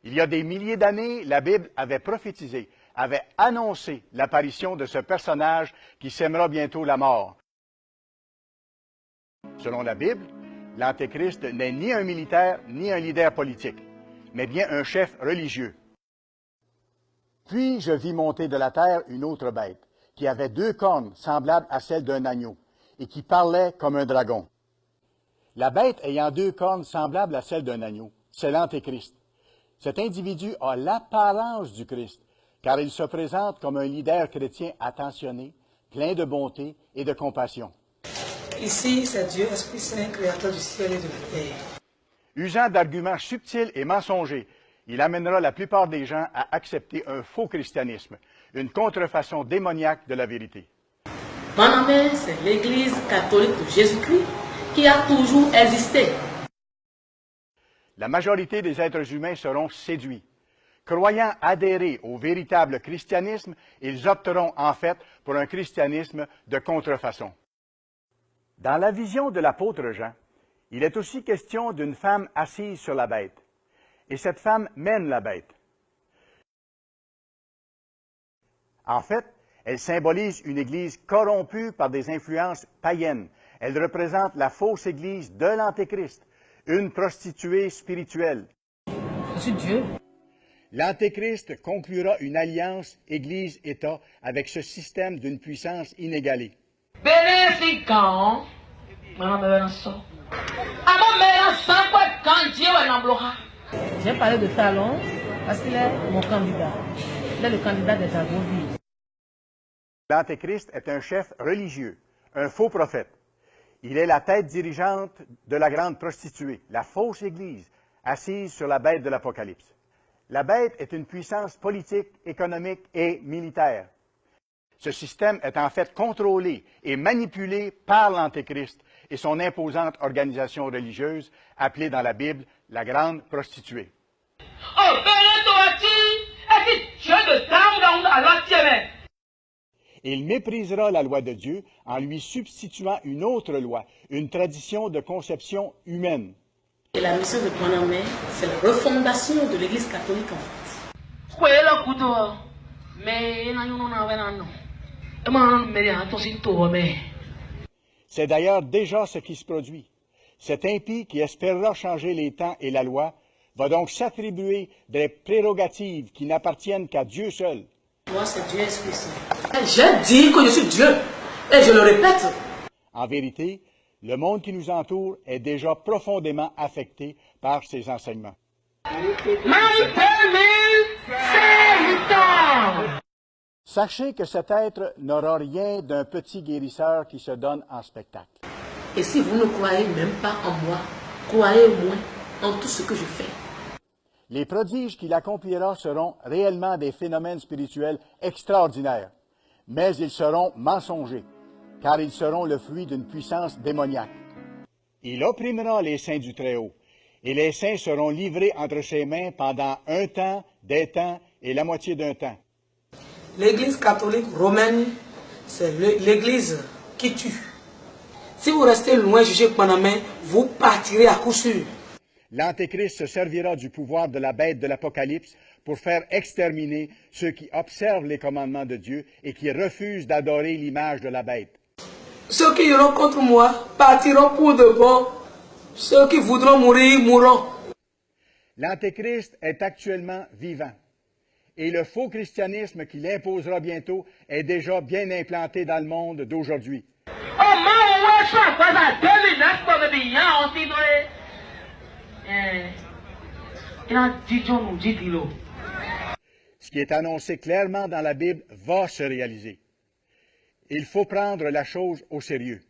Il y a des milliers d'années, la Bible avait prophétisé, avait annoncé l'apparition de ce personnage qui sèmera bientôt la mort. Selon la Bible, l'Antéchrist n'est ni un militaire ni un leader politique, mais bien un chef religieux. Puis je vis monter de la terre une autre bête, qui avait 2 cornes semblables à celles d'un agneau, et qui parlait comme un dragon. La bête ayant 2 cornes semblables à celles d'un agneau, c'est l'Antéchrist. Cet individu a l'apparence du Christ, car il se présente comme un leader chrétien attentionné, plein de bonté et de compassion. Ici, c'est Dieu, Esprit Saint, créateur du ciel et de la terre. Usant d'arguments subtils et mensongers, il amènera la plupart des gens à accepter un faux christianisme, une contrefaçon démoniaque de la vérité. Panamé, c'est l'Église catholique de Jésus-Christ qui a toujours existé. La majorité des êtres humains seront séduits. Croyant adhérer au véritable christianisme, ils opteront en fait pour un christianisme de contrefaçon. Dans la vision de l'apôtre Jean, il est aussi question d'une femme assise sur la bête. Et cette femme mène la bête. En fait, elle symbolise une Église corrompue par des influences païennes. Elle représente la fausse Église de l'Antéchrist, une prostituée spirituelle. Je suis Dieu. L'Antéchrist conclura une alliance Église-État avec ce système d'une puissance inégalée. J'ai parlé de Talon parce qu'il est mon candidat. Il est le candidat des Agovis. L'Antéchrist est un chef religieux, un faux prophète. Il est la tête dirigeante de la grande prostituée, la fausse Église, assise sur la bête de l'Apocalypse. La bête est une puissance politique, économique et militaire. Ce système est en fait contrôlé et manipulé par l'Antéchrist et son imposante organisation religieuse appelée dans la Bible la grande prostituée. Il méprisera la loi de Dieu en lui substituant une autre loi, une tradition de conception humaine. Et la mission de Panamé, c'est la refondation de l'Église catholique en France. C'est d'ailleurs déjà ce qui se produit. Cet impie qui espérera changer les temps et la loi va donc s'attribuer des prérogatives qui n'appartiennent qu'à Dieu seul. Moi, c'est Dieu Esprit Saint. Je dis que je suis Dieu, et je le répète. En vérité, le monde qui nous entoure est déjà profondément affecté par ces enseignements. Sachez que cet être n'aura rien d'un petit guérisseur qui se donne en spectacle. Et si vous ne croyez même pas en moi, croyez au moins en tout ce que je fais. Les prodiges qu'il accomplira seront réellement des phénomènes spirituels extraordinaires, mais ils seront mensongers, car ils seront le fruit d'une puissance démoniaque. Il opprimera les saints du Très-Haut, et les saints seront livrés entre ses mains pendant un temps, des temps et la moitié d'un temps. L'Église catholique romaine, c'est l'Église qui tue. Si vous restez loin juger Panamé, vous partirez à coup sûr. L'Antéchrist se servira du pouvoir de la bête de l'Apocalypse pour faire exterminer ceux qui observent les commandements de Dieu et qui refusent d'adorer l'image de la bête. Ceux qui iront contre moi partiront pour de bon. Ceux qui voudront mourir mourront. L'Antéchrist est actuellement vivant. Et le faux christianisme qu'il imposera bientôt est déjà bien implanté dans le monde d'aujourd'hui. Ce qui est annoncé clairement dans la Bible va se réaliser. Il faut prendre la chose au sérieux.